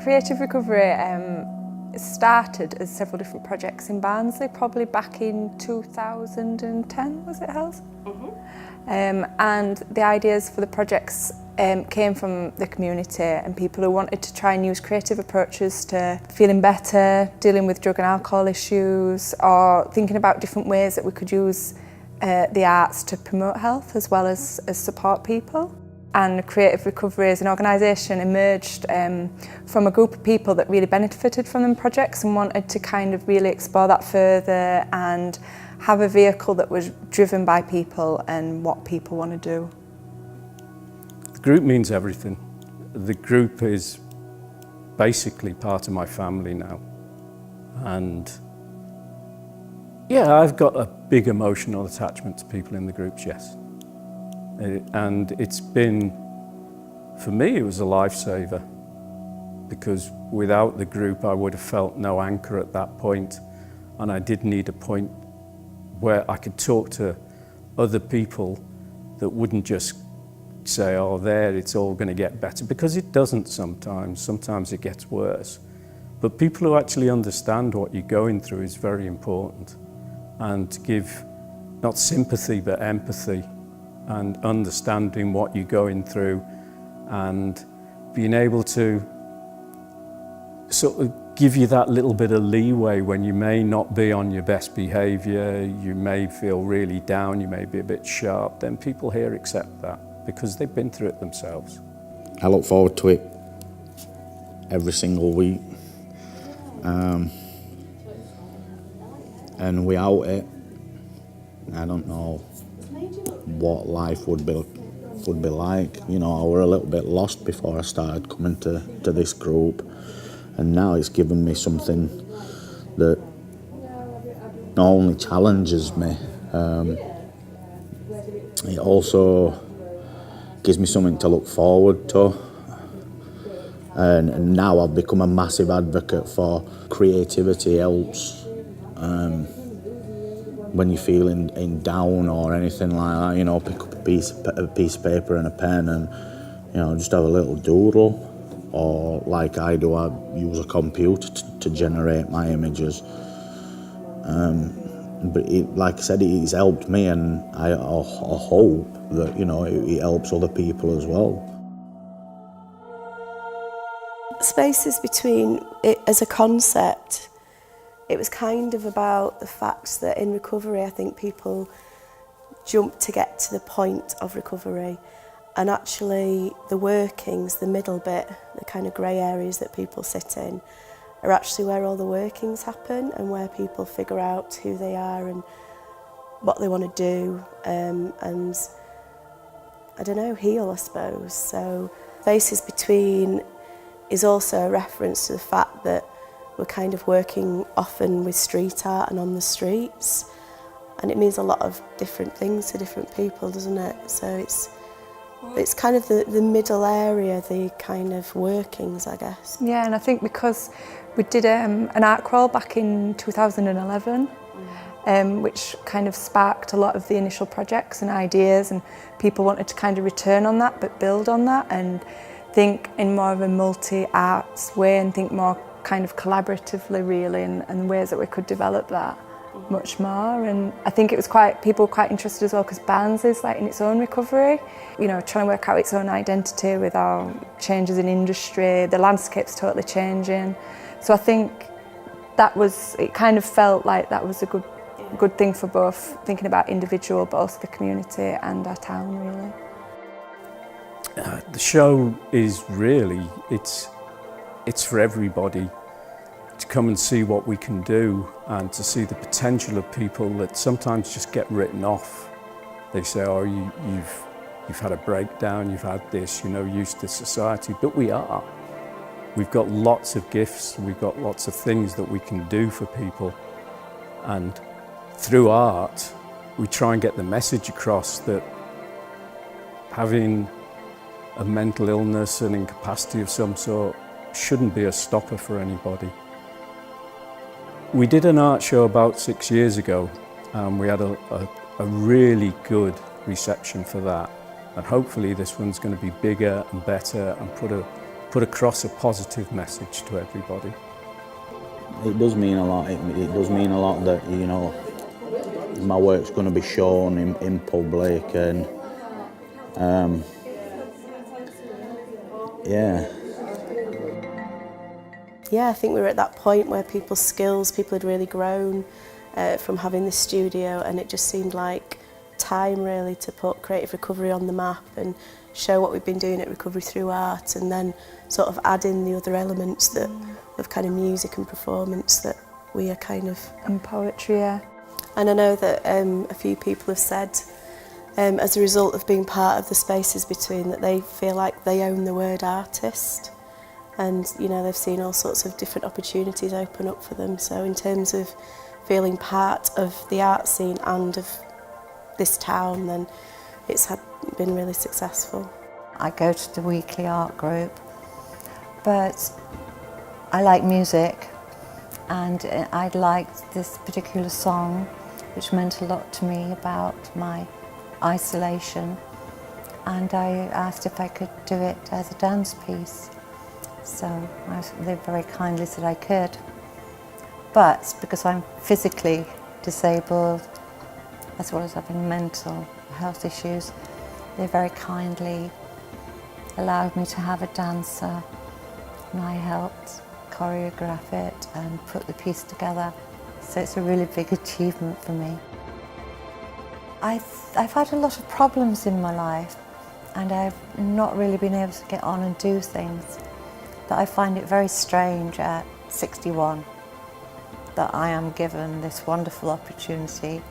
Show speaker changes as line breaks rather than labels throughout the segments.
Creative Recovery started as several different projects in Barnsley, probably back in 2010, was it, Hels? And the ideas for the projects came from the community and people who wanted to try and use creative approaches to feeling better, dealing with drug and alcohol issues, or thinking about different ways that we could use the arts to promote health as well as support people. And Creative Recovery as an organisation emerged from a group of people that really benefited from them projects and wanted to kind of really explore that further and have a vehicle that was driven by people and what people want to do.
The group means everything. The group is basically part of my family now. And yeah, I've got a big emotional attachment to people in the groups, yes. And it's been, for me, it was a lifesaver, because without the group I would have felt no anchor at that point, and I did need a point where I could talk to other people that wouldn't just say, oh, there, it's all going to get better, because it doesn't sometimes. Sometimes it gets worse. But people who actually understand what you're going through is very important, and to give not sympathy but empathy and understanding what you're going through and being able to sort of give you that little bit of leeway when you may not be on your best behaviour, you may feel really down, you may be a bit sharp, then people here accept that because they've been through it themselves.
I look forward to it every single week. And without it, I don't know what life would be like. You know, I were a little bit lost before I started coming to this group, and now it's given me something that not only challenges me, it also gives me something to look forward to. And now I've become a massive advocate for creativity helps. When you're feeling in down or anything like that, you know, pick up a piece of paper and a pen and, you know, just have a little doodle. Or like I do, I use a computer to generate my images. But like I said, it's helped me, and I hope that, you know, it helps other people as well.
Spaces Between, it as a concept, it was kind of about the fact that in recovery, I think people jump to get to the point of recovery, and actually the workings, the middle bit, the kind of grey areas that people sit in, are actually where all the workings happen and where people figure out who they are and what they want to do, and I don't know, heal, I suppose. So Spaces Between is also a reference to the fact that we're kind of working often with street art and on the streets, and it means a lot of different things to different people, doesn't it? So it's kind of the middle area, the kind of workings, I guess.
Yeah, and I think because we did an art crawl back in 2011, which kind of sparked a lot of the initial projects and ideas, and people wanted to kind of return on that but build on that and think in more of a multi-arts way and think more kind of collaboratively really, and ways that we could develop that much more. And I think it was people were quite interested as well, because Barnsley's like in its own recovery, you know, trying to work out its own identity with our changes in industry, the landscape's totally changing. So I think it kind of felt like that was a good thing for both thinking about individual but also the community and our town really.
The show is really, it's for everybody to come and see what we can do and to see the potential of people that sometimes just get written off. They say, oh, you've had a breakdown, you've had this, you know, used to society, but we are. We've got lots of gifts, we've got lots of things that we can do for people, and through art we try and get the message across that having a mental illness and incapacity of some sort shouldn't be a stopper for anybody. We did an art show about 6 years ago, and we had a really good reception for that, and hopefully this one's going to be bigger and better and put a put across a positive message to everybody.
It does mean a lot. It does mean a lot that, you know, my work's going to be shown in public, and yeah.
Yeah, I think we were at that point where people's skills, people had really grown from having this studio, and it just seemed like time really to put Creative Recovery on the map and show what we've been doing at Recovery Through Art, and then sort of add in the other elements that of kind of music and performance that we are kind of...
And poetry, yeah.
And I know that a few people have said, as a result of being part of the Spaces Between, that they feel like they own the word artist. And, you know, they've seen all sorts of different opportunities open up for them. So in terms of feeling part of the art scene and of this town, then it's been really successful.
I go to the weekly art group, but I like music, and I liked this particular song, which meant a lot to me about my isolation, and I asked if I could do it as a dance piece. So they very kindly said I could. But because I'm physically disabled, as well as having mental health issues, they very kindly allowed me to have a dancer, and I helped choreograph it and put the piece together. So it's a really big achievement for me. I've had a lot of problems in my life, and I've not really been able to get on and do things. But I find it very strange at 61 that I am given this wonderful opportunity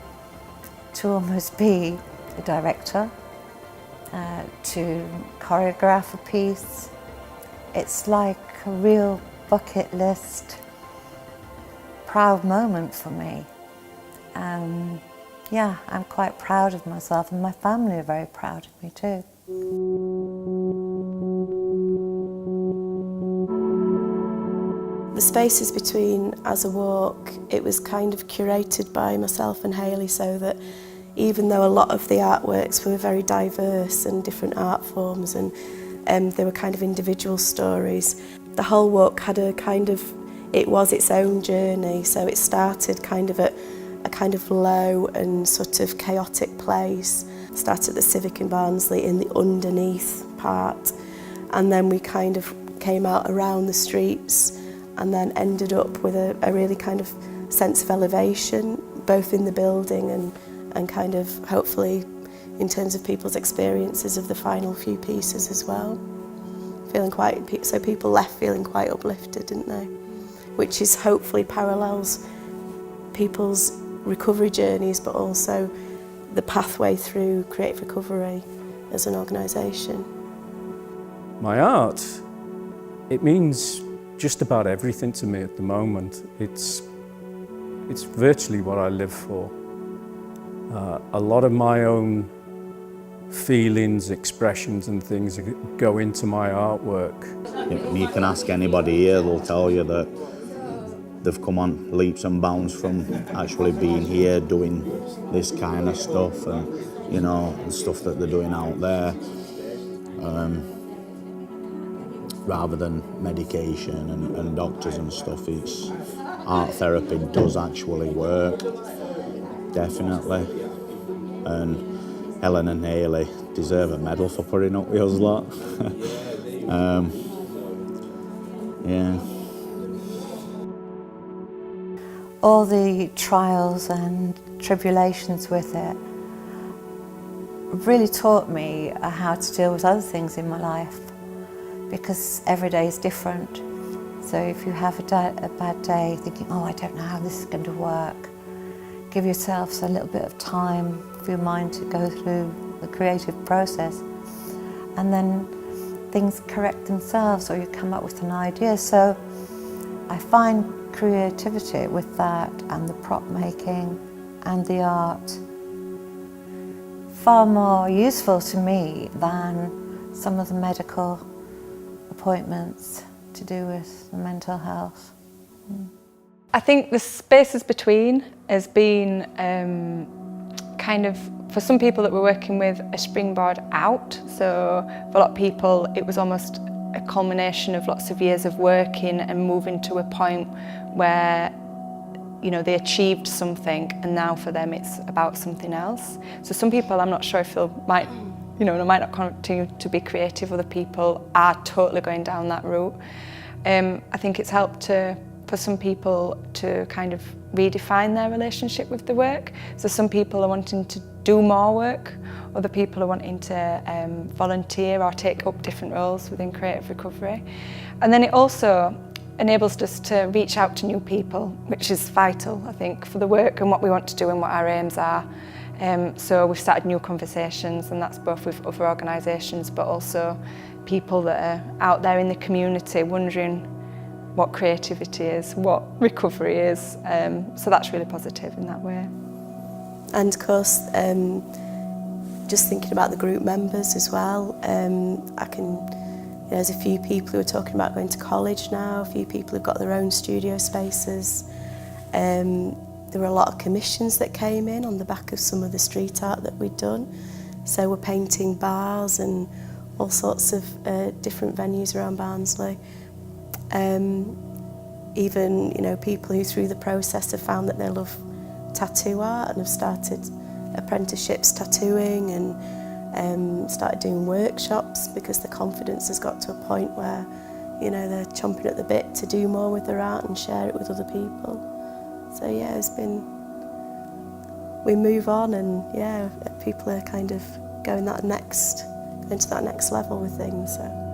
to almost be a director, to choreograph a piece. It's like a real bucket list, proud moment for me. Yeah, I'm quite proud of myself, and my family are very proud of me too.
The Spaces Between as a walk, it was kind of curated by myself and Hayley, so that even though a lot of the artworks were very diverse and different art forms, and they were kind of individual stories, the whole walk had a kind of, it was its own journey. So it started kind of at a kind of low and sort of chaotic place. Started at the Civic in Barnsley in the underneath part, and then we kind of came out around the streets, and then ended up with a really kind of sense of elevation, both in the building and kind of hopefully in terms of people's experiences of the final few pieces as well. Feeling quite, so people left feeling quite uplifted, didn't they? Which is hopefully parallels people's recovery journeys, but also the pathway through Creative Recovery as an organisation.
My art, it means just about everything to me at the moment. It's virtually what I live for. A lot of my own feelings, expressions and things go into my artwork.
You can ask anybody here, they'll tell you that they've come on leaps and bounds from actually being here doing this kind of stuff, and you know, the stuff that they're doing out there, rather than medication and doctors and stuff. It's art therapy does actually work, definitely. And Helen and Hayley deserve a medal for putting up with us lot. Yeah.
All the trials and tribulations with it really taught me how to deal with other things in my life, because every day is different. So if you have a bad day thinking, oh, I don't know how this is going to work, give yourself a little bit of time for your mind to go through the creative process, and then things correct themselves, or you come up with an idea. So I find creativity with that and the prop making and the art far more useful to me than some of the medical appointments to do with the mental health.
I think the Spaces Between has been kind of, for some people that we're working with, a springboard out. So for a lot of people it was almost a culmination of lots of years of working and moving to a point where, you know, they achieved something and now for them it's about something else. So some people, I'm not sure if they might not continue to be creative. Other people are totally going down that route. I think it's helped for some people to kind of redefine their relationship with the work. So some people are wanting to do more work, other people are wanting to volunteer or take up different roles within creative recovery. And then it also enables us to reach out to new people, which is vital, I think, for the work and what we want to do and what our aims are. So we've started new conversations, and that's both with other organisations but also people that are out there in the community wondering what creativity is, what recovery is. So that's really positive in that way.
And of course, just thinking about the group members as well, there's a few people who are talking about going to college now, a few people who've got their own studio spaces. There were a lot of commissions that came in on the back of some of the street art that we'd done. So we're painting bars and all sorts of different venues around Barnsley. Even, you know, people who through the process have found that they love tattoo art and have started apprenticeships tattooing and started doing workshops because the confidence has got to a point where, you know, they're chomping at the bit to do more with their art and share it with other people. So yeah, we move on, and yeah, people are kind of going to that next level with things. So.